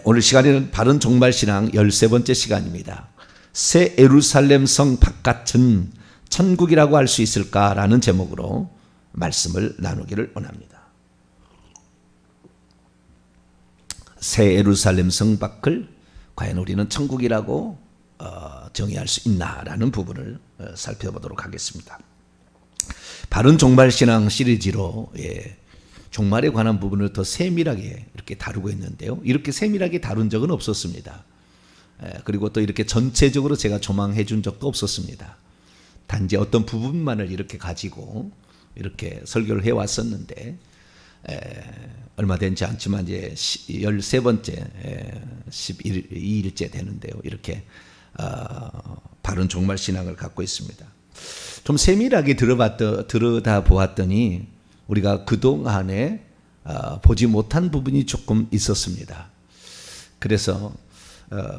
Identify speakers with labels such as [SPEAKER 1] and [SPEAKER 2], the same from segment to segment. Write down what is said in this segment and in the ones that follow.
[SPEAKER 1] 오늘 시간에는 바른 종말신앙 13번째 시간입니다. 새 예루살렘 성 바깥은 천국이라고 할 수 있을까라는 제목으로 말씀을 나누기를 원합니다. 새 예루살렘 성 밖을 과연 우리는 천국이라고 정의할 수 있나라는 부분을 살펴보도록 하겠습니다. 바른 종말신앙 시리즈로 종말에 관한 부분을 더 세밀하게 이렇게 다루고 있는데요. 이렇게 세밀하게 다룬 적은 없었습니다. 그리고 또 이렇게 전체적으로 제가 조망해 준 적도 없었습니다. 단지 어떤 부분만을 이렇게 가지고 이렇게 설교를 해왔었는데 얼마 되지 않지만 이제 13번째 12일째 되는데요. 이렇게 바른 종말신앙을 갖고 있습니다. 좀 세밀하게 들여다보았더니 우리가 그동안에 보지 못한 부분이 조금 있었습니다. 그래서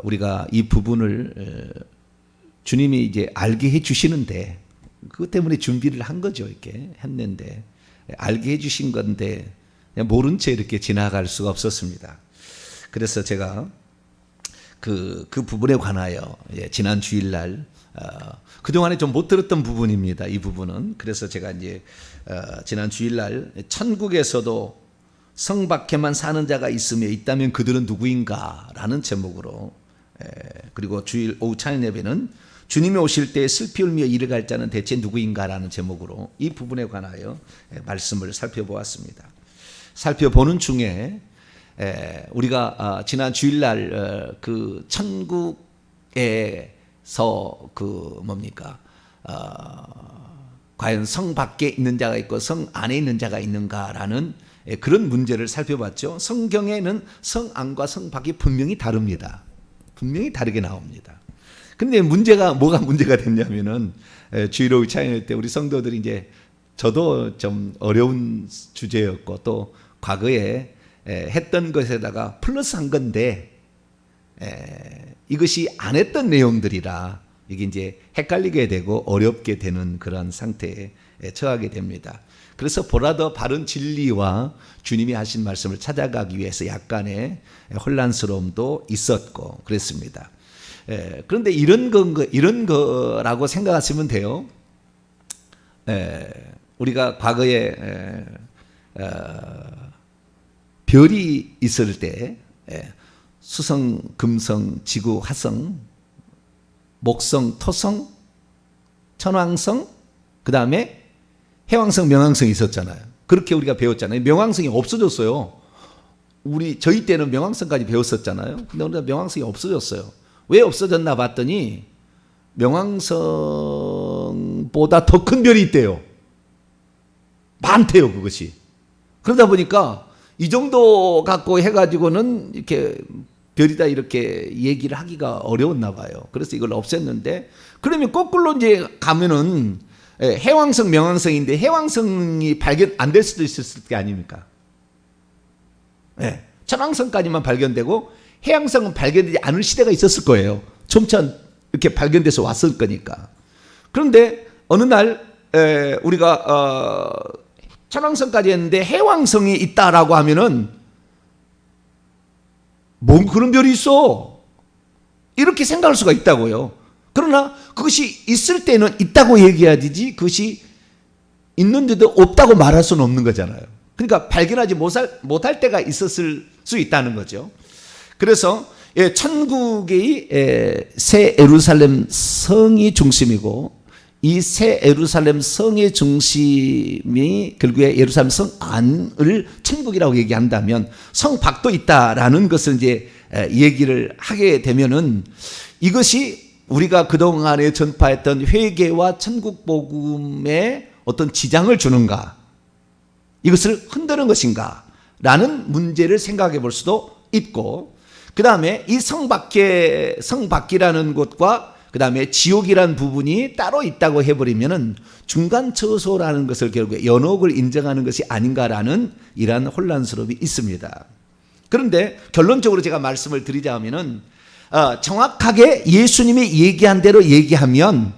[SPEAKER 1] 우리가 이 부분을 주님이 이제 알게 해 주시는데 그것 때문에 준비를 한 거죠. 이렇게 했는데 알게 해 주신 건데 모른 채 이렇게 지나갈 수가 없었습니다. 그래서 제가 그 부분에 관하여 지난 주일날 그동안에 좀 못 들었던 부분입니다. 이 부분은. 그래서 제가 이제 지난 주일날 천국에서도 성 밖에만 사는 자가 있다면 그들은 누구인가 라는 제목으로 그리고 주일 오후 찬양 예배는 주님이 오실 때 슬피 울며 이르갈 자는 대체 누구인가 라는 제목으로 이 부분에 관하여 말씀을 살펴보았습니다. 살펴보는 중에 우리가 지난 주일날 그 천국에서 과연 성 밖에 있는 자가 있고 성 안에 있는 자가 있는가라는 그런 문제를 살펴봤죠. 성경에는 성 안과 성 밖이 분명히 다릅니다. 분명히 다르게 나옵니다. 근데 뭐가 문제가 됐냐면은 주일 오후 찬양할 때 우리 성도들이 이제 저도 좀 어려운 주제였고 또 과거에 했던 것에다가 플러스한 건데 이것이 안 했던 내용들이라 이게 이제 헷갈리게 되고 어렵게 되는 그런 상태에 처하게 됩니다. 그래서 보다 더 바른 진리와 주님이 하신 말씀을 찾아가기 위해서 약간의 혼란스러움도 있었고 그랬습니다. 그런데 이런 거라고 생각하시면 돼요. 우리가 과거에 별이 있을 때 수성, 금성, 지구, 화성, 목성, 토성, 천왕성, 그 다음에 해왕성, 명왕성이 있었잖아요. 그렇게 우리가 배웠잖아요. 명왕성이 없어졌어요. 저희 때는 명왕성까지 배웠었잖아요. 근데 우리가 명왕성이 없어졌어요. 왜 없어졌나 봤더니 명왕성보다 더 큰 별이 있대요. 많대요, 그것이. 그러다 보니까 이 정도 갖고 해가지고는 이렇게 별이다 이렇게 얘기를 하기가 어려웠나 봐요. 그래서 이걸 없앴는데 그러면 거꾸로 이제 가면은 해왕성, 명왕성인데 해왕성이 발견 안 될 수도 있었을 게 아닙니까? 천왕성까지만 발견되고 해왕성은 발견되지 않을 시대가 있었을 거예요. 점차 이렇게 발견돼서 왔을 거니까. 그런데 어느 날 우리가 천왕성까지 했는데 해왕성이 있다라고 하면은 뭔 그런 별이 있어? 이렇게 생각할 수가 있다고요. 그러나 그것이 있을 때는 있다고 얘기해야 되지 그것이 있는데도 없다고 말할 수는 없는 거잖아요. 그러니까 발견하지 못할 때가 있었을 수 있다는 거죠. 그래서 천국의 새 예루살렘 성이 중심이고 이 새 예루살렘 성의 중심이 결국에 예루살렘 성 안을 천국이라고 얘기한다면 성 밖도 있다라는 것을 이제 얘기를 하게 되면은 이것이 우리가 그동안에 전파했던 회개와 천국 복음에 어떤 지장을 주는가, 이것을 흔드는 것인가 라는 문제를 생각해 볼 수도 있고, 그 다음에 이 성 밖이라는 곳과 그 다음에 지옥이라는 부분이 따로 있다고 해버리면은 중간 처소라는 것을 결국에 연옥을 인정하는 것이 아닌가라는 이러한 혼란스러움이 있습니다. 그런데 결론적으로 제가 말씀을 드리자면은 정확하게 예수님이 얘기한 대로 얘기하면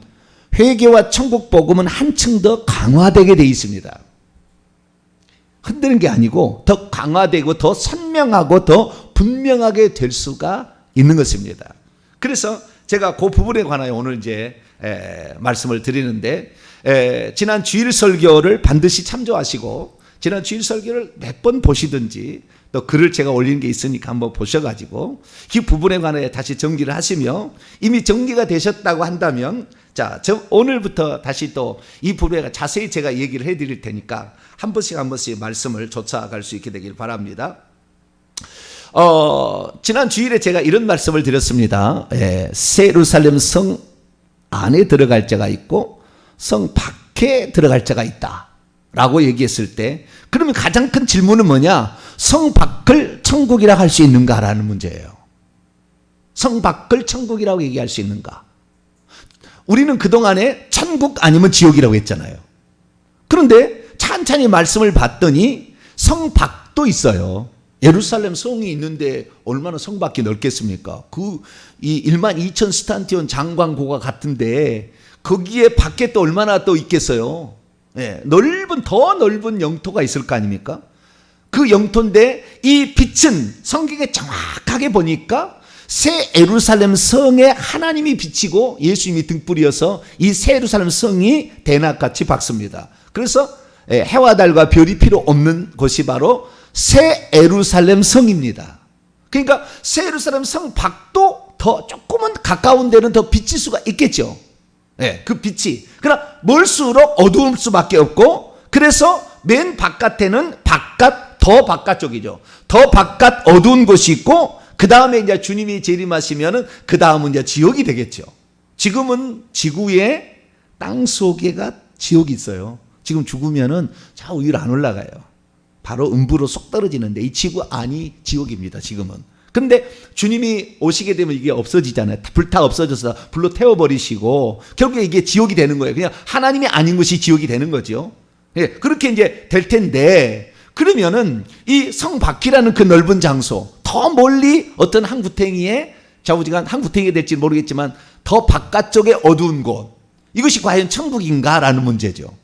[SPEAKER 1] 회개와 천국 복음은 한층 더 강화되게 되어 있습니다. 흔드는 게 아니고 더 강화되고 더 선명하고 더 분명하게 될 수가 있는 것입니다. 그래서 제가 그 부분에 관하여 오늘 이제 말씀을 드리는데, 지난 주일 설교를 반드시 참조하시고 지난 주일 설교를 몇 번 보시든지 또 글을 제가 올린 게 있으니까 한번 보셔가지고 그 부분에 관해 다시 정리를 하시며, 이미 정리가 되셨다고 한다면 자, 오늘부터 다시 또 이 부분에 자세히 제가 얘기를 해드릴 테니까 한 번씩 말씀을 쫓아갈 수 있게 되길 바랍니다. 지난 주일에 제가 이런 말씀을 드렸습니다. 새 예루살렘 성 안에 들어갈 자가 있고 성 밖에 들어갈 자가 있다 라고 얘기했을 때, 그러면 가장 큰 질문은 뭐냐? 성 밖을 천국이라고 할 수 있는가라는 문제예요. 성 밖을 천국이라고 얘기할 수 있는가? 우리는 그동안에 천국 아니면 지옥이라고 했잖아요. 그런데 찬찬히 말씀을 봤더니 성 밖도 있어요. 예루살렘 성이 있는데 얼마나 성 밖이 넓겠습니까? 이 12,000 스탄티온 장관고가 같은데 거기에 밖에 또 얼마나 또 있겠어요? 더 넓은 영토가 있을 거 아닙니까? 그 영토인데 이 빛은 성경에 정확하게 보니까 새 예루살렘 성에 하나님이 비치고 예수님이 등불이어서 이 새 예루살렘 성이 대낮같이 밝습니다. 그래서 해와 달과 별이 필요 없는 곳이 바로 새 예루살렘 성입니다. 그러니까 새 예루살렘 성 밖도 더 조금은 가까운 데는 더 비칠 수가 있겠죠. 그 빛이. 그러나 멀수록 어두울 수밖에 없고, 그래서 맨 바깥에는 더 바깥쪽이죠. 더 바깥 어두운 곳이 있고, 그 다음에 이제 주님이 재림하시면은 그 다음은 이제 지옥이 되겠죠. 지금은 지구의 땅 속에가 지옥이 있어요. 지금 죽으면은 저 위로 안 올라가요. 바로 음부로 쏙 떨어지는데 이 지구 안이 지옥입니다. 지금은. 근데 주님이 오시게 되면 이게 없어지잖아요. 불타 없어져서 불로 태워버리시고 결국에 이게 지옥이 되는 거예요. 그냥 하나님이 아닌 것이 지옥이 되는 거죠. 그렇게 이제 될 텐데, 그러면은 이 성 밖이라는 그 넓은 장소, 더 멀리 어떤 한 구탱이에 좌우지간 한 구탱이가 될지 모르겠지만 더 바깥쪽에 어두운 곳, 이것이 과연 천국인가라는 문제죠.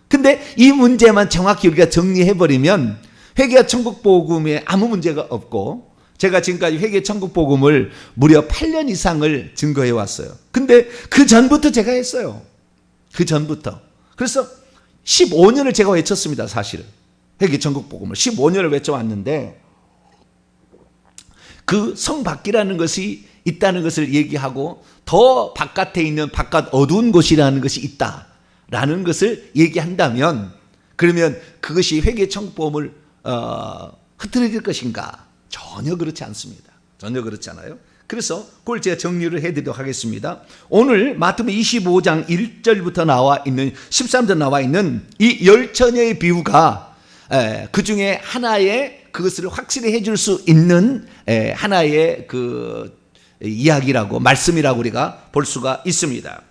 [SPEAKER 1] 근데 이 문제만 정확히 우리가 정리해버리면 회개와 천국 복음에 아무 문제가 없고, 제가 지금까지 회개 천국 복음을 무려 8년 이상을 증거해 왔어요. 근데 그 전부터 제가 했어요. 그 전부터. 그래서 15년을 제가 외쳤습니다. 사실은 회개 천국 복음을 15년을 외쳐왔는데, 그 성 밖이라는 것이 있다는 것을 얘기하고 더 바깥에 있는 바깥 어두운 곳이라는 것이 있다라는 것을 얘기한다면, 그러면 그것이 회개 천국 복음을 흐트러질 것인가? 전혀 그렇지 않습니다. 전혀 그렇지 않아요. 그래서 그걸 제가 정리를 해드리도록 하겠습니다. 오늘 마태복음 25장 1절부터 나와 있는 13절 나와 있는 이 열 처녀의 비유가 그 중에 하나의 그것을 확실히 해줄 수 있는 하나의 그 이야기라고, 말씀이라고 우리가 볼 수가 있습니다.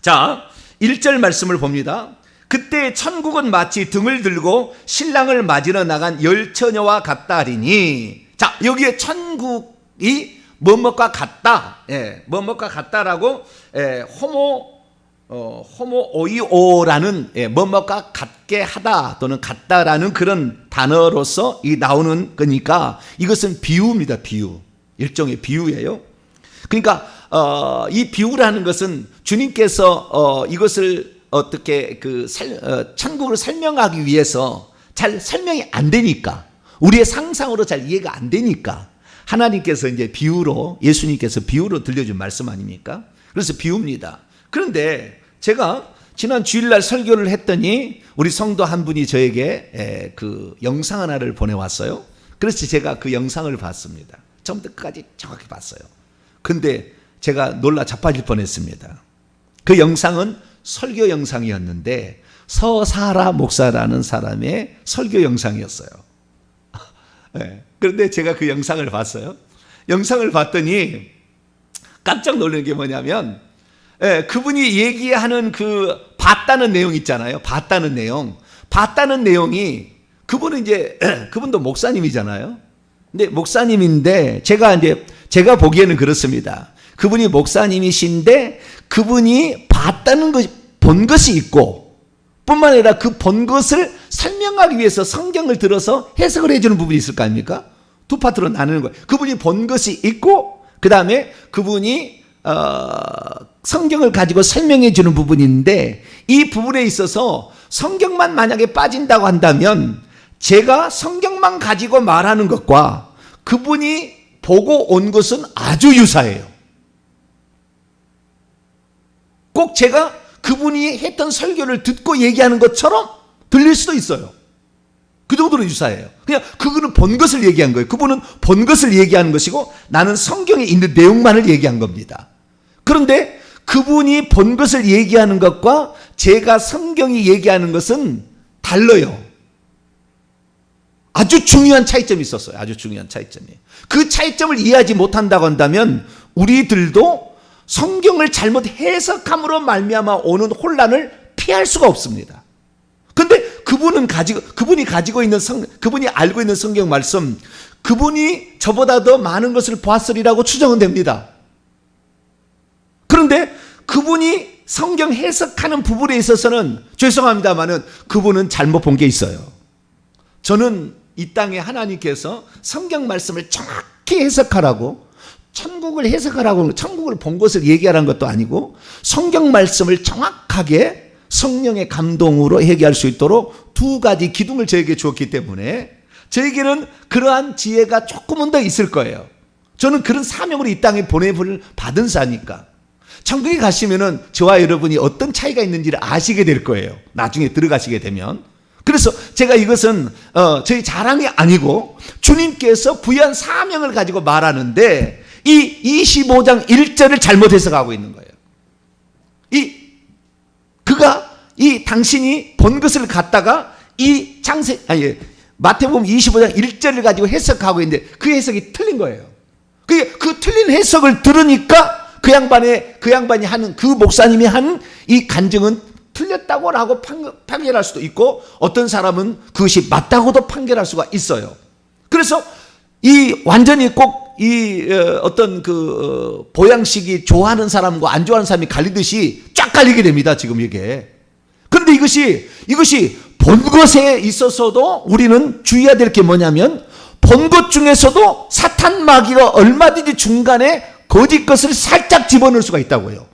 [SPEAKER 1] 자, 1절 말씀을 봅니다. 그때 천국은 마치 등을 들고 신랑을 맞으러 나간 열 처녀와 같다 하리니. 자, 여기에 천국이 뭐뭐과 같다, 뭐뭐과 같다라고 호모오이오라는 뭐뭐가 같게 하다 또는 같다라는 그런 단어로서 이 나오는 거니까 이것은 비유입니다. 비유, 일종의 비유예요. 그러니까 이 비유라는 것은 주님께서 이것을 어떻게 천국을 설명하기 위해서 잘 설명이 안 되니까, 우리의 상상으로 잘 이해가 안 되니까 하나님께서 이제 비유로, 예수님께서 비유로 들려준 말씀 아닙니까? 그래서 비유입니다. 그런데 제가 지난 주일날 설교를 했더니 우리 성도 한 분이 저에게 그 영상 하나를 보내왔어요. 그래서 제가 그 영상을 봤습니다. 처음부터 끝까지 정확히 봤어요. 근데 제가 놀라 자빠질 뻔했습니다. 그 영상은 설교 영상이었는데 서사라 목사라는 사람의 설교 영상이었어요. 그런데 제가 그 영상을 봤어요. 영상을 봤더니 깜짝 놀란 게 뭐냐면, 그분이 얘기하는 그 봤다는 내용 있잖아요. 봤다는 내용이 그분도 목사님이잖아요. 근데 목사님인데 제가 보기에는 그렇습니다. 그분이 목사님이신데 그분이 본 것이 있고, 뿐만 아니라 그 본 것을 설명하기 위해서 성경을 들어서 해석을 해주는 부분이 있을 거 아닙니까? 두 파트로 나누는 거예요. 그분이 본 것이 있고 그 다음에 그분이 성경을 가지고 설명해 주는 부분인데, 이 부분에 있어서 성경만 만약에 빠진다고 한다면 제가 성경만 가지고 말하는 것과 그분이 보고 온 것은 아주 유사해요. 꼭 제가 그분이 했던 설교를 듣고 얘기하는 것처럼 들릴 수도 있어요. 그 정도로 유사해요. 그냥 그분은 본 것을 얘기한 거예요. 그분은 본 것을 얘기하는 것이고 나는 성경에 있는 내용만을 얘기한 겁니다. 그런데 그분이 본 것을 얘기하는 것과 제가 성경이 얘기하는 것은 달라요. 아주 중요한 차이점이 있었어요. 아주 중요한 차이점이. 그 차이점을 이해하지 못한다고 한다면 우리들도 성경을 잘못 해석함으로 말미암아 오는 혼란을 피할 수가 없습니다. 근데 그분이 가지고 있는 그분이 알고 있는 성경 말씀, 그분이 저보다 더 많은 것을 보았으리라고 추정은 됩니다. 그런데 그분이 성경 해석하는 부분에 있어서는 죄송합니다만은 그분은 잘못 본 게 있어요. 저는 이 땅에 하나님께서 성경 말씀을 정확히 해석하라고, 천국을 해석하라고, 천국을 본 것을 얘기하라는 것도 아니고 성경 말씀을 정확하게 성령의 감동으로 얘기할 수 있도록 두 가지 기둥을 저에게 주었기 때문에 저에게는 그러한 지혜가 조금은 더 있을 거예요. 저는 그런 사명으로 이 땅에 보내을 받은 자니까. 천국에 가시면은 저와 여러분이 어떤 차이가 있는지를 아시게 될 거예요. 나중에 들어가시게 되면. 그래서 제가 이것은 저희 자랑이 아니고 주님께서 부여한 사명을 가지고 말하는데 이 25장 1절을 잘못 해석하고 있는 거예요. 당신이 본 것을 갖다가 마태복음 25장 1절을 가지고 해석하고 있는데 그 해석이 틀린 거예요. 그 틀린 해석을 들으니까 그 양반이 하는, 그 목사님이 하는 이 간증은 틀렸다고라고 판결할 수도 있고 어떤 사람은 그것이 맞다고도 판결할 수가 있어요. 그래서 완전히 꼭 어떤 보양식이 좋아하는 사람과 안 좋아하는 사람이 갈리듯이 쫙 갈리게 됩니다. 지금 이게. 그런데 이것이 본 것에 있어서도 우리는 주의해야 될 게 뭐냐면 본 것 중에서도 사탄 마귀가 얼마든지 중간에 거짓 것을 살짝 집어넣을 수가 있다고요.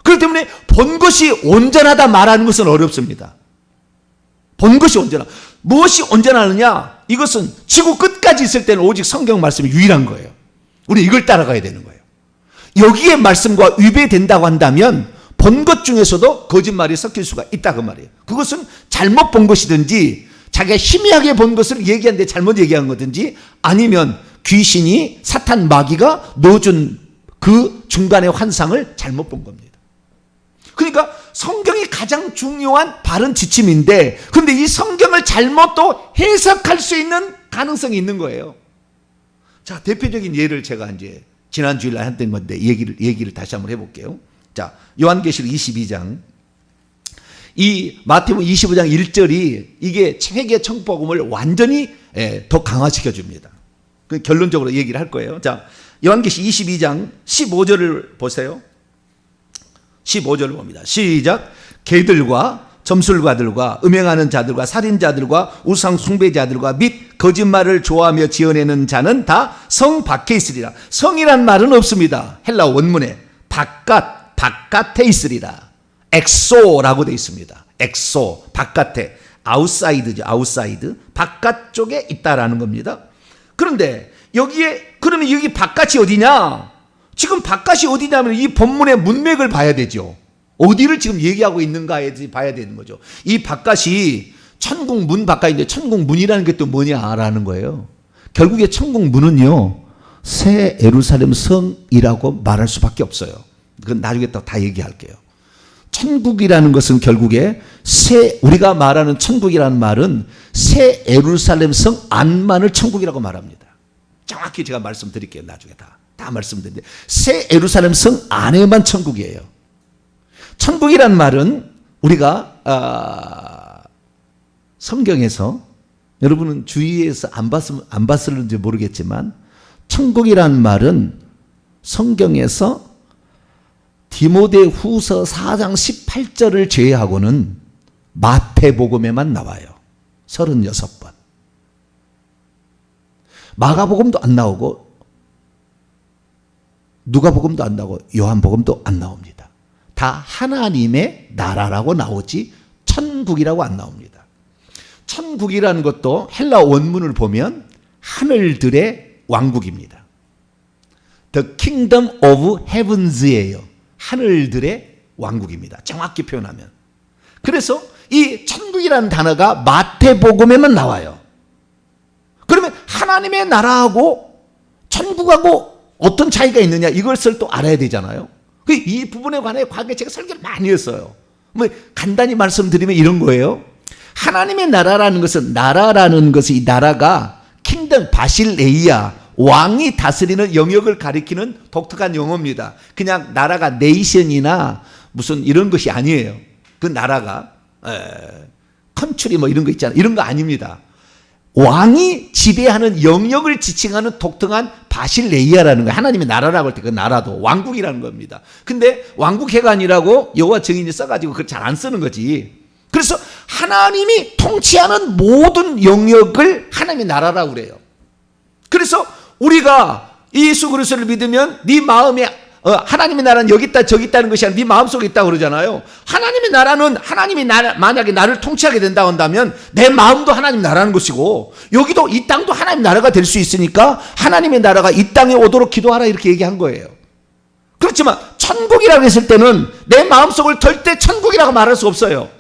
[SPEAKER 1] 그렇기 때문에 본 것이 온전하다 말하는 것은 어렵습니다. 본 것이 무엇이 온전하느냐? 이것은 지구 끝까지 있을 때는 오직 성경 말씀이 유일한 거예요. 우리 이걸 따라가야 되는 거예요. 여기에 말씀과 위배된다고 한다면 본 것 중에서도 거짓말이 섞일 수가 있다 그 말이에요. 그것은 잘못 본 것이든지 자기가 희미하게 본 것을 얘기하는데 잘못 얘기한 거든지 아니면 귀신이 사탄 마귀가 넣어준 그 중간의 환상을 잘못 본 겁니다. 그러니까 성경이 가장 중요한 바른 지침인데 그런데 이 성경을 잘못 또 해석할 수 있는 가능성이 있는 거예요. 자, 대표적인 예를 제가 이제 지난 주일날 했던 건데 얘기를 다시 한번 해볼게요. 자, 요한계시록 22장. 이 마태복음 25장 1절이 이게 회개 청복음을 완전히 더 강화시켜 줍니다. 결론적으로 얘기를 할 거예요. 자, 요한계시록 22장 15절을 보세요. 15절을 봅니다. 시작. 개들과 점술가들과 음행하는 자들과 살인자들과 우상 숭배자들과 및 거짓말을 좋아하며 지어내는 자는 다 성 밖에 있으리라. 성이란 말은 없습니다. 헬라 원문에 바깥에 있으리라. 엑소라고 되어 있습니다. 엑소, 바깥에. 아웃사이드죠. 아웃사이드. 바깥쪽에 있다라는 겁니다. 그런데 그러면 여기 바깥이 어디냐? 지금 바깥이 어디냐면 이 본문의 문맥을 봐야 되죠. 어디를 지금 얘기하고 있는가에 봐야 되는 거죠. 이 바깥이 천국 문 바깥인데 천국 문이라는 게 또 뭐냐라는 거예요. 결국에 천국 문은요, 새 예루살렘 성이라고 말할 수밖에 없어요. 그건 나중에 또 다 얘기할게요. 천국이라는 것은 결국에 우리가 말하는 천국이라는 말은 새 예루살렘 성 안만을 천국이라고 말합니다. 정확히 제가 말씀드릴게요. 나중에 다 말씀드리는데 새 예루살렘 성 안에만 천국이에요. 천국이란 말은 우리가 성경에서 여러분은 주위에서 안 봤을지 모르겠지만 천국이란 말은 성경에서 디모데후서 4장 18절을 제외하고는 마태복음에만 나와요. 36번. 마가복음도 안 나오고 누가복음도 안 나오고 요한복음도 안 나옵니다. 다 하나님의 나라라고 나오지 천국이라고 안 나옵니다. 천국이라는 것도 헬라 원문을 보면 하늘들의 왕국입니다. The Kingdom of Heavens예요. 하늘들의 왕국입니다. 정확히 표현하면. 그래서 이 천국이라는 단어가 마태복음에만 나와요. 그러면 하나님의 나라하고 천국하고 어떤 차이가 있느냐, 이것을 또 알아야 되잖아요. 이 부분에 관해 과거에 제가 설교를 많이 했어요. 뭐 간단히 말씀드리면 이런 거예요. 하나님의 나라라는 것은, 이 나라가 킹덤 바실레이아, 왕이 다스리는 영역을 가리키는 독특한 용어입니다. 그냥 나라가 네이션이나 무슨 이런 것이 아니에요. 그 나라가 컨트리 뭐 이런 거 있잖아요. 이런 거 아닙니다. 왕이 지배하는 영역을 지칭하는 독특한 바실레이아라는 거예요. 하나님의 나라라고 할 때 그 나라도 왕국이라는 겁니다. 근데 왕국해가 아니라고 여호와 증인이 써가지고 그걸 잘 안 쓰는 거지. 그래서 하나님이 통치하는 모든 영역을 하나님의 나라라고 그래요. 그래서 우리가 예수 그리스도를 믿으면 네 마음에 하나님의 나라는 여기 있다 저기 있다는 것이 아니라 네 마음속에 있다고 그러잖아요. 하나님의 나라는 하나님이 만약에 나를 통치하게 된다고 한다면 내 마음도 하나님 나라는 것이고 여기도 이 땅도 하나님 나라가 될 수 있으니까 하나님의 나라가 이 땅에 오도록 기도하라 이렇게 얘기한 거예요. 그렇지만 천국이라고 했을 때는 내 마음속을 절대 천국이라고 말할 수 없어요.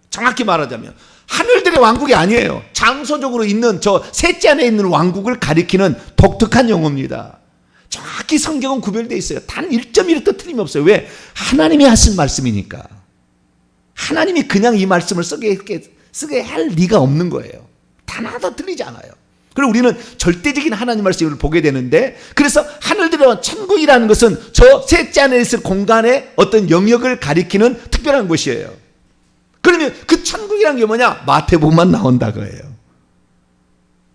[SPEAKER 1] 정확히 말하자면 하늘들의 왕국이 아니에요. 장소적으로 있는 저 셋째 안에 있는 왕국을 가리키는 독특한 용어입니다. 정확히 성경은 구별되어 있어요. 단 1.1도 틀림없어요. 왜? 하나님이 하신 말씀이니까. 하나님이 그냥 이 말씀을 쓰게 할 리가 없는 거예요. 단 하나도 틀리지 않아요. 그리고 우리는 절대적인 하나님 말씀을 보게 되는데, 그래서 하늘들의 천국이라는 것은 저 셋째 안에 있을 공간의 어떤 영역을 가리키는 특별한 곳이에요. 그러면 그 천국이라는 게 뭐냐? 마태복음만 나온다 거예요.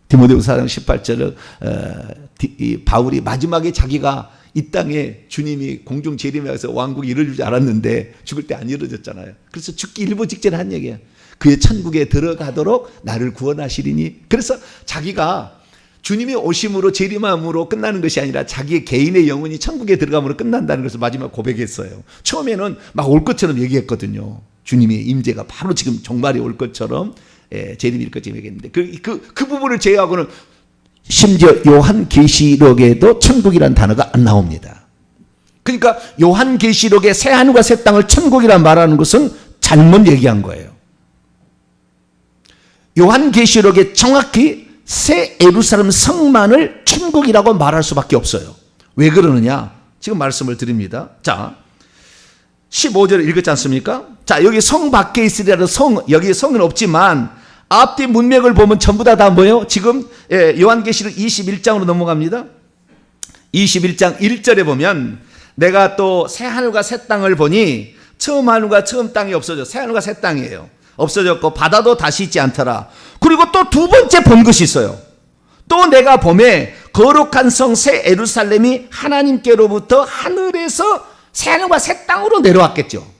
[SPEAKER 1] 디모데후서 4장 18절을 바울이 마지막에 자기가 이 땅에 주님이 공중 재림해서 왕국이 이루어질 줄 알았는데 죽을 때 안 이루어졌잖아요. 그래서 죽기 일보 직전에 한 얘기예요. 그의 천국에 들어가도록 나를 구원하시리니. 그래서 자기가 주님이 오심으로 재림함으로 끝나는 것이 아니라 자기의 개인의 영혼이 천국에 들어감으로 끝난다는 것을 마지막 고백했어요. 처음에는 막 올 것처럼 얘기했거든요. 주님의 임재가 바로 지금 종말이 올 것처럼 재림일 것처럼 얘기했는데 그 부분을 제외하고는 심지어 요한계시록에도 천국이라는 단어가 안 나옵니다. 그러니까 요한계시록의 새 하늘과 새 땅을 천국이라 말하는 것은 잘못 얘기한 거예요. 요한계시록에 정확히 새 예루살렘 성만을 천국이라고 말할 수밖에 없어요. 왜 그러느냐? 지금 말씀을 드립니다. 자, 15절을 읽었지 않습니까? 자, 여기 성 밖에 있으리라도 여기 성은 없지만 앞뒤 문맥을 보면 전부 다 뭐예요? 지금 요한계시록 21장으로 넘어갑니다. 21장 1절에 보면 내가 또 새 하늘과 새 땅을 보니 처음 하늘과 처음 땅이 없어져. 새 하늘과 새 땅이에요. 없어졌고 바다도 다시 있지 않더라. 그리고 또 두 번째 본 것이 있어요. 또 내가 봄에 거룩한 성 새 예루살렘이 하나님께로부터 하늘에서 새 하늘과 새 땅으로 내려왔겠죠.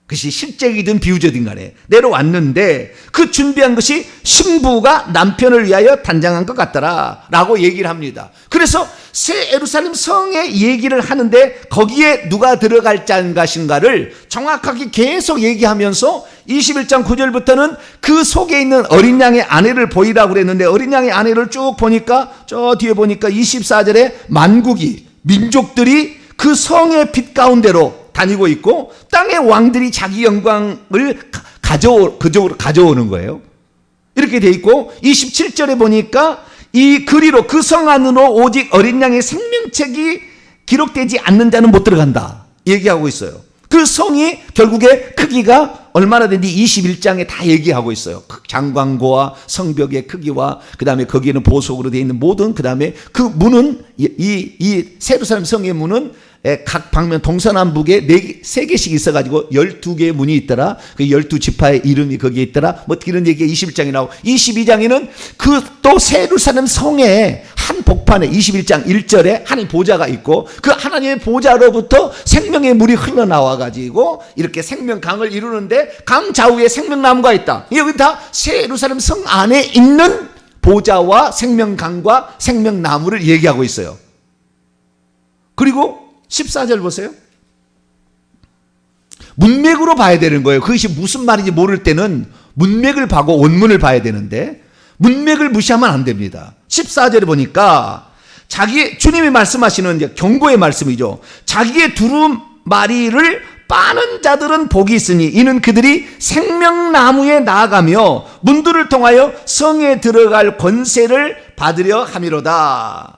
[SPEAKER 1] 그것이 실제이든 비유적이든 간에 내려왔는데 그 준비한 것이 신부가 남편을 위하여 단장한 것 같더라 라고 얘기를 합니다. 그래서 새 예루살렘 성의 얘기를 하는데 거기에 누가 들어갈 것인가를 정확하게 계속 얘기하면서 21장 9절부터는 그 속에 있는 어린 양의 아내를 보이라고 그랬는데 어린 양의 아내를 쭉 보니까 저 뒤에 보니까 24절에 만국이 민족들이 그 성의 빛 가운데로 다니고 있고 땅의 왕들이 자기 영광을 가져오는 거예요. 이렇게 돼 있고 27절에 보니까 이 그리로 그 성 안으로 오직 어린 양의 생명책이 기록되지 않는 자는 못 들어간다 얘기하고 있어요. 그 성이 결국에 크기가 얼마나 되는지 21장에 다 얘기하고 있어요. 장광고와 성벽의 크기와 그 다음에 거기에는 보석으로 되어 있는 모든, 그 다음에 그 문은 이 예루살렘 성의 문은 각 방면 동서남북에 세 개씩 있어가지고 12개의 문이 있더라. 그 12지파의 이름이 거기에 있더라. 뭐 이런 얘기가 21장에 나오고 22장에는 그 또 예루살렘 성에 한 복판에 21장 1절에 하나님 보좌가 있고 그 하나님의 보좌로부터 생명의 물이 흘러나와가지고 이렇게 생명강을 이루는데 강 좌우에 생명나무가 있다. 여기 다 새 예루살렘 성 안에 있는 보좌와 생명강과 생명나무를 얘기하고 있어요. 그리고 14절 보세요. 문맥으로 봐야 되는 거예요. 그것이 무슨 말인지 모를 때는 문맥을 봐고 원문을 봐야 되는데 문맥을 무시하면 안 됩니다. 14절에 보니까 주님이 말씀하시는 이제 경고의 말씀이죠. 자기의 두루마리를 빠는 자들은 복이 있으니 이는 그들이 생명나무에 나아가며 문들을 통하여 성에 들어갈 권세를 받으려 함이로다.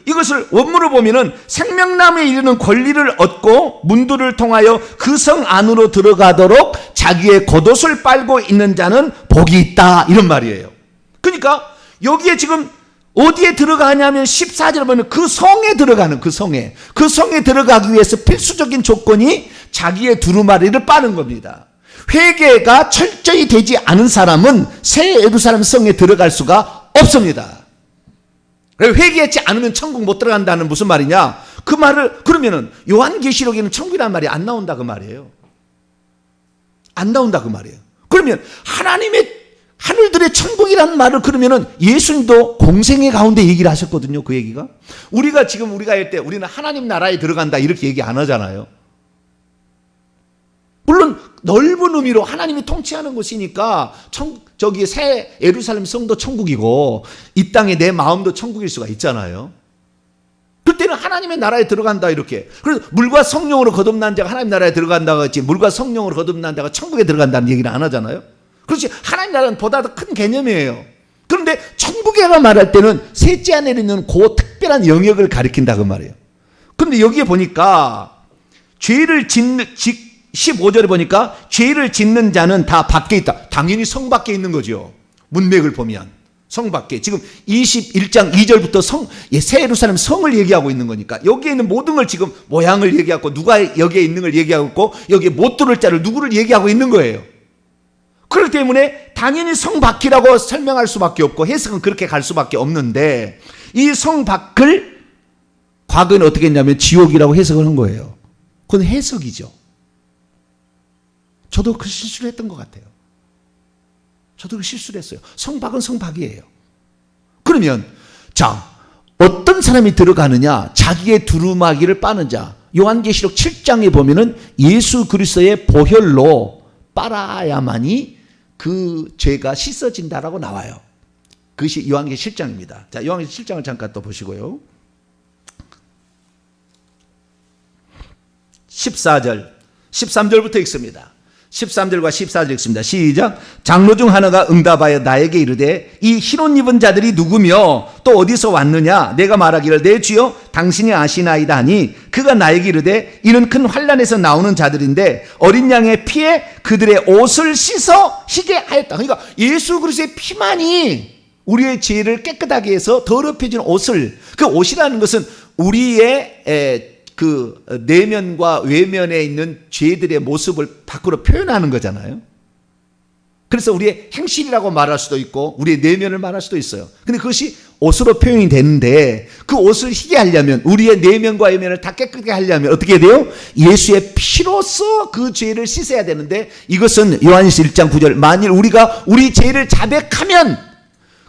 [SPEAKER 1] 이것을 원문으로 보면은 생명나무에 이르는 권리를 얻고 문들을 통하여 그 성 안으로 들어가도록 자기의 겉옷을 빨고 있는 자는 복이 있다, 이런 말이에요. 그러니까 여기에 지금 어디에 들어가냐면 14절에 보면 그 성에 들어가는, 그 성에 들어가기 위해서 필수적인 조건이 자기의 두루마리를 빠는 겁니다. 회개가 철저히 되지 않은 사람은 새 예루살렘 성에 들어갈 수가 없습니다. 회개하지 않으면 천국 못 들어간다는 무슨 말이냐? 그 말을 그러면은 요한계시록에는 천국이라는 말이 안 나온다 그 말이에요. 안 나온다 그 말이에요. 그러면 하나님의 하늘들의 천국이라는 말을 그러면은 예수님도 공생의 가운데 얘기를 하셨거든요. 그 얘기가 우리가 할 때 우리는 하나님 나라에 들어간다 이렇게 얘기 안 하잖아요. 물론 넓은 의미로 하나님이 통치하는 곳이니까 저기 새 예루살렘 성도 천국이고 이 땅에 내 마음도 천국일 수가 있잖아요. 그때는 하나님의 나라에 들어간다 이렇게. 그래서 물과 성령으로 거듭난 자가 하나님 나라에 들어간다고 했지 물과 성령으로 거듭난 자가 천국에 들어간다는 얘기를 안 하잖아요. 그렇지. 하나님 나라는 보다 더 큰 개념이에요. 그런데 천국이라 말할 때는 셋째 안에 있는 그 특별한 영역을 가리킨다 그 말이에요. 그런데 여기에 보니까 15절에 보니까 죄를 짓는 자는 다 밖에 있다. 당연히 성 밖에 있는 거죠. 문맥을 보면 성 밖에. 지금 21장 2절부터 새 예루살렘 성을 얘기하고 있는 거니까 여기에 있는 모든 걸 지금 모양을 얘기하고 누가 여기에 있는 걸 얘기하고 있고 여기에 못 들을 자를 누구를 얘기하고 있는 거예요. 그렇기 때문에 당연히 성 밖이라고 설명할 수밖에 없고 해석은 그렇게 갈 수밖에 없는데 이 성 밖을 과거에는 어떻게 했냐면 지옥이라고 해석을 한 거예요. 그건 해석이죠. 저도 그 실수를 했던 것 같아요. 저도 그 실수를 했어요. 성박은 성박이에요. 그러면 자 어떤 사람이 들어가느냐? 자기의 두루마기를 빠는 자. 요한계시록 7장에 보면은 예수 그리스도의 보혈로 빨아야만이 그 죄가 씻어진다라고 나와요. 그것이 요한계시록 7장입니다. 자, 요한계시록 7장을 잠깐 또 보시고요. 14절, 13절부터 읽습니다. 13절과 14절 읽습니다. 시작. 장로 중 하나가 응답하여 나에게 이르되 이 흰옷 입은 자들이 누구며 또 어디서 왔느냐? 내가 말하기를 내 주여 당신이 아시나이다 하니 그가 나에게 이르되 이는 큰 환난에서 나오는 자들인데 어린 양의 피에 그들의 옷을 씻어 희게 하였다. 그러니까 예수 그리스도의 피만이 우리의 죄를 깨끗하게 해서 더럽혀진 옷을, 그 옷이라는 것은 우리의 그 내면과 외면에 있는 죄들의 모습을 밖으로 표현하는 거잖아요. 그래서 우리의 행실이라고 말할 수도 있고 우리의 내면을 말할 수도 있어요. 근데 그것이 옷으로 표현이 되는데 그 옷을 희게 하려면 우리의 내면과 외면을 다 깨끗하게 하려면 어떻게 돼요? 예수의 피로써 그 죄를 씻어야 되는데 이것은 요한일서 1장 9절 만일 우리가 우리 죄를 자백하면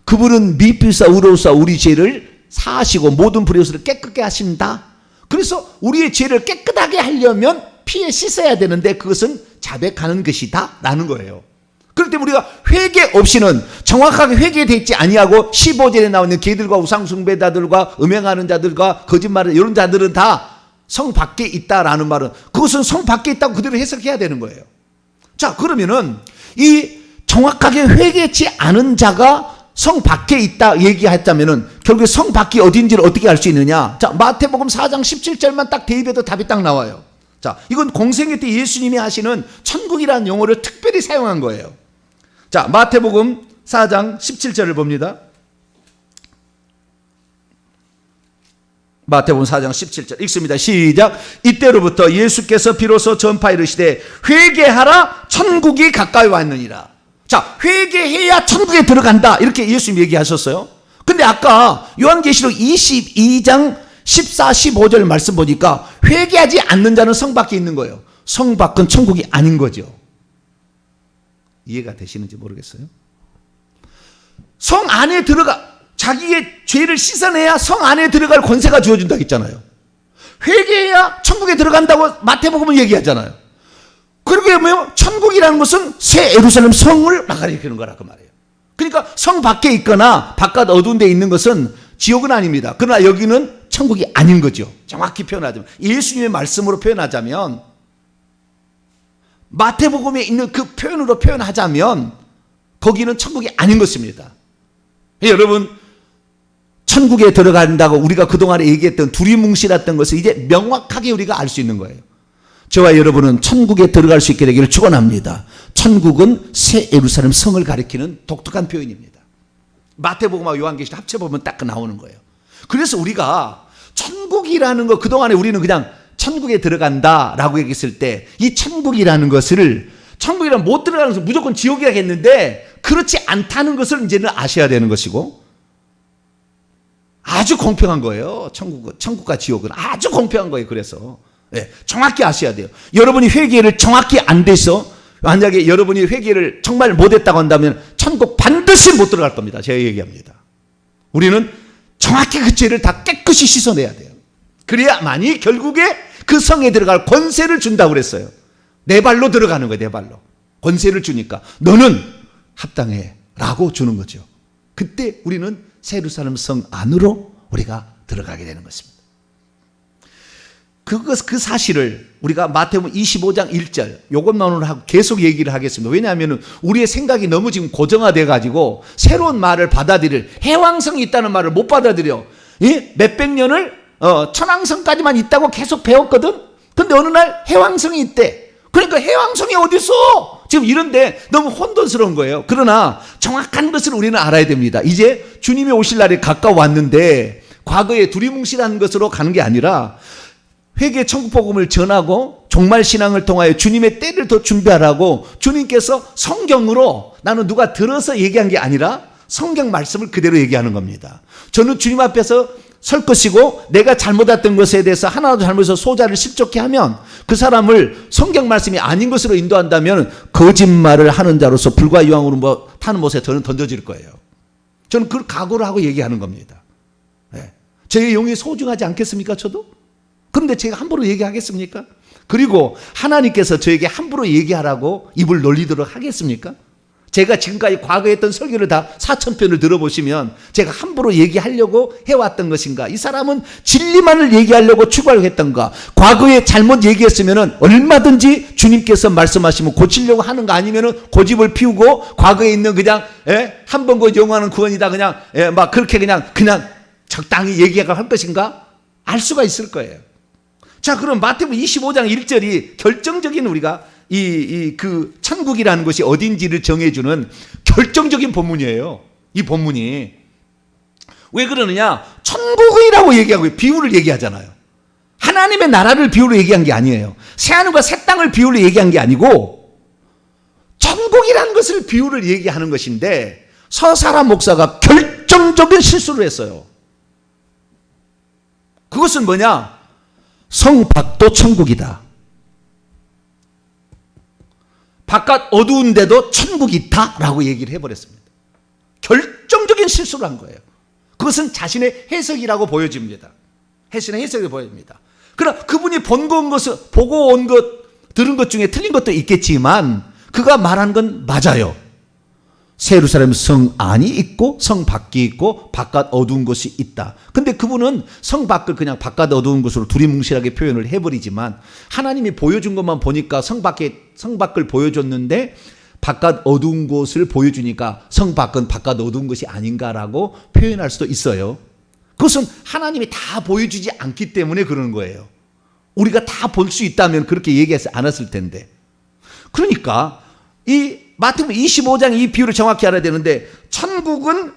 [SPEAKER 1] 그분은 미필사 의로우사 우리 죄를 사하시고 모든 불의 옷을 깨끗게 하신다. 그래서 우리의 죄를 깨끗하게 하려면 피에 씻어야 되는데 그것은 자백하는 것이다 라는 거예요. 그렇기 때문에 우리가 회개 없이는 정확하게 회개되지 아니하고 15절에 나오는 개들과 우상숭배자들과 음행하는 자들과 거짓말을 이런 자들은 다 성 밖에 있다라는 말은 그것은 성 밖에 있다고 그대로 해석해야 되는 거예요. 자, 그러면은 이 정확하게 회개치 않은 자가 성 밖에 있다 얘기했다면은 결국에 성 밖이 어딘지를 어떻게 알 수 있느냐? 자, 마태복음 4장 17절만 딱 대입해도 답이 딱 나와요. 자, 이건 공생애 때 예수님이 하시는 천국이라는 용어를 특별히 사용한 거예요. 자, 마태복음 4장 17절을 봅니다. 마태복음 4장 17절 읽습니다. 시작. 이때로부터 예수께서 비로소 전파 이르시되 회개하라 천국이 가까이 왔느니라. 자, 회개해야 천국에 들어간다 이렇게 예수님 얘기하셨어요. 근데 아까 요한계시록 22장 14, 15절 말씀 보니까 회개하지 않는 자는 성 밖에 있는 거예요. 성 밖은 천국이 아닌 거죠. 이해가 되시는지 모르겠어요. 성 안에 자기의 죄를 씻어내야 성 안에 들어갈 권세가 주어진다고 했잖아요. 회개해야 천국에 들어간다고 마태복음은 얘기하잖아요. 그러게 보면 천국이라는 것은 새 예루살렘 성을 가리키는 거라 그 말이에요. 그러니까 성 밖에 있거나 바깥 어두운 데 있는 것은 지옥은 아닙니다. 그러나 여기는 천국이 아닌 거죠. 정확히 표현하자면, 예수님의 말씀으로 표현하자면, 마태복음에 있는 그 표현으로 표현하자면 거기는 천국이 아닌 것입니다. 여러분, 천국에 들어간다고 우리가 그동안에 얘기했던 두리뭉실했던 것을 이제 명확하게 우리가 알 수 있는 거예요. 저와 여러분은 천국에 들어갈 수 있게 되기를 축원합니다. 천국은 새 예루살렘 성을 가리키는 독특한 표현입니다. 마태복음과 요한계시록 합쳐보면 딱 나오는 거예요. 그래서 우리가 천국이라는 거, 그동안에 우리는 그냥 천국에 들어간다라고 얘기했을 때 이 천국이라는 것을, 천국이라면 못 들어가는 것은 무조건 지옥이라고 했는데 그렇지 않다는 것을 이제는 아셔야 되는 것이고, 아주 공평한 거예요. 천국과 지옥은 아주 공평한 거예요. 그래서 정확히 아셔야 돼요. 여러분이 회개를 정확히 안 돼서, 만약에 여러분이 회개를 정말 못했다고 한다면 천국 반드시 못 들어갈 겁니다. 제가 얘기합니다. 우리는 정확히 그 죄를 다 깨끗이 씻어내야 돼요. 그래야만이 결국에 그 성에 들어갈 권세를 준다고 그랬어요. 내 발로 들어가는 거예요. 내 발로 권세를 주니까 너는 합당해 라고 주는 거죠. 그때 우리는 새 예루살렘 성 안으로 우리가 들어가게 되는 것입니다. 그 사실을 우리가 마태복음 25장 1절 요것만 오늘 하고 계속 얘기를 하겠습니다. 왜냐하면 우리의 생각이 너무 지금 고정화돼 가지고 새로운 말을 받아들일, 해왕성이 있다는 말을 못 받아들여. 몇백 년을 천왕성까지만 있다고 계속 배웠거든. 근데 어느 날 해왕성이 있대. 그러니까 해왕성이 어디 있어? 지금 이런데 너무 혼돈스러운 거예요. 그러나 정확한 것을 우리는 알아야 됩니다. 이제 주님이 오실 날이 가까워왔는데 과거에 두리뭉실한 것으로 가는 게 아니라 회개 천국 복음을 전하고 종말 신앙을 통하여 주님의 때를 더 준비하라고 주님께서 성경으로, 나는 누가 들어서 얘기한 게 아니라 성경 말씀을 그대로 얘기하는 겁니다. 저는 주님 앞에서 설 것이고 내가 잘못했던 것에 대해서 하나도 잘못해서 소자를 실족케 하면 그 사람을 성경 말씀이 아닌 것으로 인도한다면 거짓말을 하는 자로서 불과 유황으로 타는 못에 저는 던져질 거예요. 저는 그걸 각오를 하고 얘기하는 겁니다. 제 영이 소중하지 않겠습니까? 저도? 그런데 제가 함부로 얘기하겠습니까? 그리고 하나님께서 저에게 함부로 얘기하라고 입을 놀리도록 하겠습니까? 제가 지금까지 과거에 했던 설교를 다 4,000편을 들어보시면 제가 함부로 얘기하려고 해왔던 것인가? 이 사람은 진리만을 얘기하려고 추구하려고 했던가? 과거에 잘못 얘기했으면 얼마든지 주님께서 말씀하시면 고치려고 하는 거 아니면 고집을 피우고 과거에 있는 그냥 한 번 그 영원한 구원이다 그냥 막 그렇게 그냥 적당히 얘기하고 할 것인가? 알 수가 있을 거예요. 자, 그럼 마태복음 25장 1절이 결정적인 우리가 그 천국이라는 것이 어딘지를 정해주는 결정적인 본문이에요. 이 본문이. 왜 그러느냐? 천국이라고 얘기하고 비유를 얘기하잖아요. 하나님의 나라를 비유로 얘기한 게 아니에요. 새하늘과 새 땅을 비유로 얘기한 게 아니고 천국이라는 것을 비유를 얘기하는 것인데 서사라 목사가 결정적인 실수를 했어요. 그것은 뭐냐? 성 밖도 천국이다. 바깥 어두운데도 천국이 있다라고 얘기를 해버렸습니다. 결정적인 실수를 한 거예요. 그것은 자신의 해석이라고 보여집니다. 자신의 해석이 보여집니다. 그러나 그분이 보고 온 것, 들은 것 중에 틀린 것도 있겠지만 그가 말한 건 맞아요. 새 예루살렘 성 안이 있고 성 밖이 있고 바깥 어두운 곳이 있다. 근데 그분은 성 밖을 그냥 바깥 어두운 곳으로 두리뭉실하게 표현을 해버리지만 하나님이 보여준 것만 보니까 성 밖을 보여줬는데 바깥 어두운 곳을 보여주니까 성 밖은 바깥 어두운 것이 아닌가라고 표현할 수도 있어요. 그것은 하나님이 다 보여주지 않기 때문에 그러는 거예요. 우리가 다 볼 수 있다면 그렇게 얘기하지 않았을 텐데. 그러니까 이 마태복음 25장 이 비유를 정확히 알아야 되는데 천국은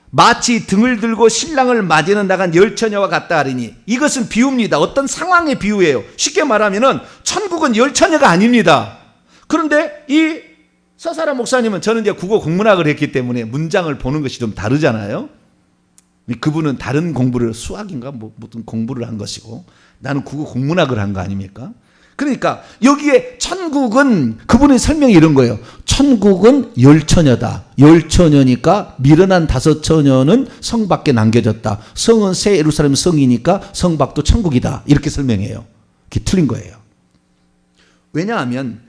[SPEAKER 1] 마치 등을 들고 신랑을 맞이는 나간 열처녀와 같다 하리니 이것은 비유입니다. 어떤 상황의 비유예요. 쉽게 말하면 천국은 열처녀가 아닙니다. 그런데 이 서사라 목사님은, 저는 이제 국어 국문학을 했기 때문에 문장을 보는 것이 좀 다르잖아요. 그분은 다른 공부를 수학인가 무슨 공부를 한 것이고 나는 국어 국문학을 한 거 아닙니까? 그러니까 여기에 천국은 그분의 설명이 이런 거예요. 천국은 열처녀다. 열처녀니까 미련한 다섯처녀는 성 밖에 남겨졌다. 성은 새 예루살렘 성이니까 성 밖도 천국이다. 이렇게 설명해요. 그게 틀린 거예요. 왜냐하면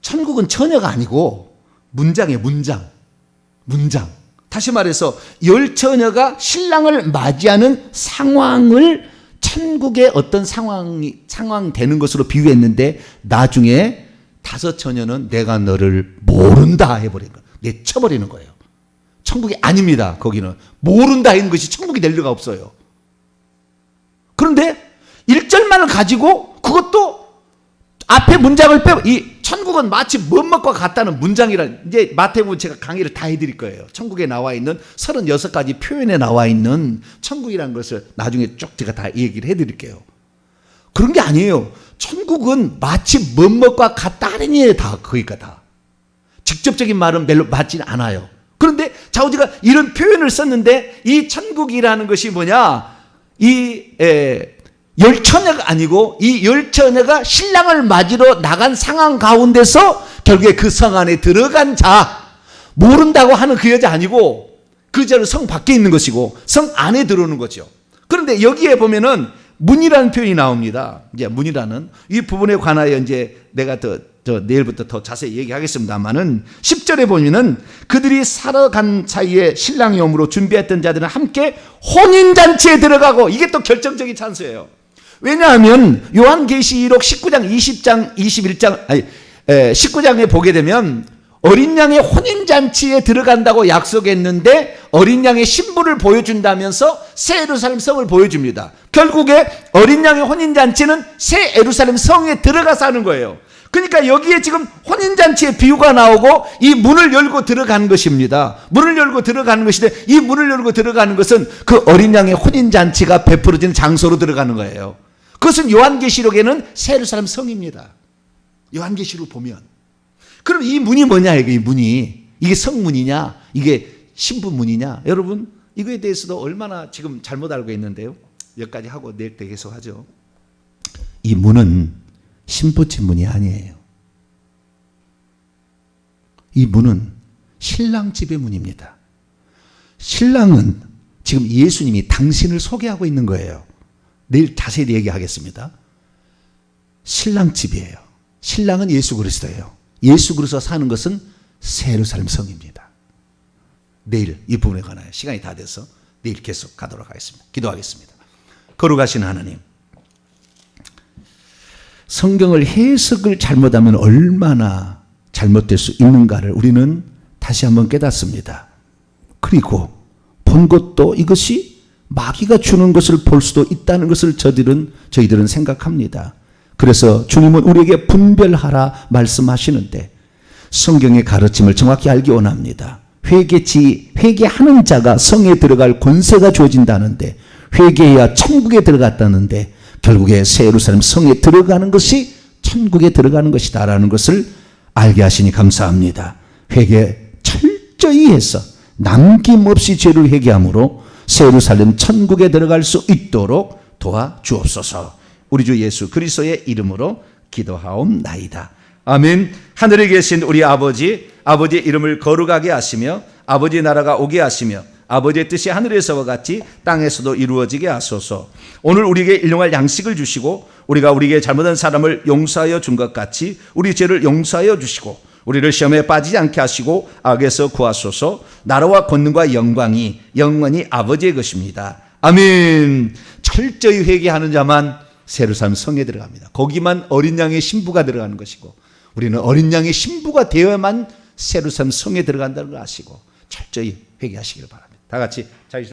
[SPEAKER 1] 천국은 처녀가 아니고 문장이에요. 문장. 다시 말해서 열처녀가 신랑을 맞이하는 상황을 천국의 어떤 상황 되는 것으로 비유했는데 나중에 다섯 처녀는 내가 너를 모른다 해버린 거예요. 내쳐버리는 거예요. 천국이 아닙니다. 거기는 모른다 하는 것이 천국이 될 리가 없어요. 그런데 1절만을 가지고 그것도 앞에 문장을 빼고 이 천국은 마치 무엇과 같다는 문장이라 이제 마태복음 제가 강의를 다 해드릴 거예요. 천국에 나와 있는 36가지 표현에 나와 있는 천국이라는 것을 나중에 쭉 제가 다 얘기를 해드릴게요. 그런 게 아니에요. 천국은 마치 무엇과 같다 하느니에 다 거기가 다. 직접적인 말은 별로 맞지는 않아요. 그런데 좌우지가 이런 표현을 썼는데 이 천국이라는 것이 뭐냐? 열처녀가 아니고 이 열처녀가 신랑을 맞으러 나간 상황 가운데서 결국에 그 성 안에 들어간 자, 모른다고 하는 그 여자 아니고 그 여자는 성 밖에 있는 것이고 성 안에 들어오는 거죠. 그런데 여기에 보면은 문이라는 표현이 나옵니다. 이제 문이라는 이 부분에 관하여 이제 내가 내일부터 더 자세히 얘기하겠습니다만은 10절에 보면은 그들이 살아간 사이에 신랑이 오므로 준비했던 자들은 함께 혼인잔치에 들어가고 이게 또 결정적인 찬스예요. 왜냐하면 요한계시록 19장 20장 21장 19장에 보게 되면 어린 양의 혼인잔치에 들어간다고 약속했는데 어린 양의 신부를 보여준다면서 새 예루살렘 성을 보여줍니다. 결국에 어린 양의 혼인잔치는 새 예루살렘 성에 들어가서 하는 거예요. 그러니까 여기에 지금 혼인잔치의 비유가 나오고 이 문을 열고 들어가는 것입니다. 문을 열고 들어가는 것인데 이 문을 열고 들어가는 것은 그 어린 양의 혼인잔치가 베풀어진 장소로 들어가는 거예요. 그것은 요한계시록에는 새 예루살렘 성입니다. 요한계시록 보면. 그럼 이 문이 뭐냐 이게 이 문이. 이게 성문이냐 이게 신부문이냐. 여러분 이거에 대해서도 얼마나 지금 잘못 알고 있는데요. 여기까지 하고 내일 때 계속하죠. 이 문은 신부집 문이 아니에요. 이 문은 신랑 집의 문입니다. 신랑은 지금 예수님이 당신을 소개하고 있는 거예요. 내일 자세히 얘기하겠습니다. 신랑 집이에요. 신랑은 예수 그리스도예요. 예수 그리스도 사는 것은 새 예루살렘 성입니다. 내일 이 부분에 관하여 시간이 다 돼서 내일 계속 가도록 하겠습니다. 기도하겠습니다. 거룩하신 하나님, 성경을 해석을 잘못하면 얼마나 잘못될 수 있는가를 우리는 다시 한번 깨닫습니다. 그리고 본 것도 이것이 마귀가 주는 것을 볼 수도 있다는 것을 저희들은 생각합니다. 그래서 주님은 우리에게 분별하라 말씀하시는데 성경의 가르침을 정확히 알기 원합니다. 회개하는 자가 성에 들어갈 권세가 주어진다는데 회개해야 천국에 들어갔다는데 결국에 새 예루살렘 성에 들어가는 것이 천국에 들어가는 것이다라는 것을 알게 하시니 감사합니다. 회개 철저히 해서 남김없이 죄를 회개함으로 새 예루살렘 천국에 들어갈 수 있도록 도와주옵소서. 우리 주 예수 그리스도의 이름으로 기도하옵나이다. 아멘. 하늘에 계신 우리 아버지의 이름을 거룩하게 하시며 아버지의 나라가 오게 하시며 아버지의 뜻이 하늘에서와 같이 땅에서도 이루어지게 하소서. 오늘 우리에게 일용할 양식을 주시고 우리가 우리에게 잘못한 사람을 용서하여 준 것 같이 우리 죄를 용서하여 주시고 우리를 시험에 빠지지 않게 하시고 악에서 구하소서. 나라와 권능과 영광이 영원히 아버지의 것입니다. 아멘. 철저히 회개하는 자만 새 예루살렘 성에 들어갑니다. 거기만 어린 양의 신부가 들어가는 것이고 우리는 어린 양의 신부가 되어야만 새 예루살렘 성에 들어간다는 걸 아시고 철저히 회개하시기를 바랍니다. 다 같이 자기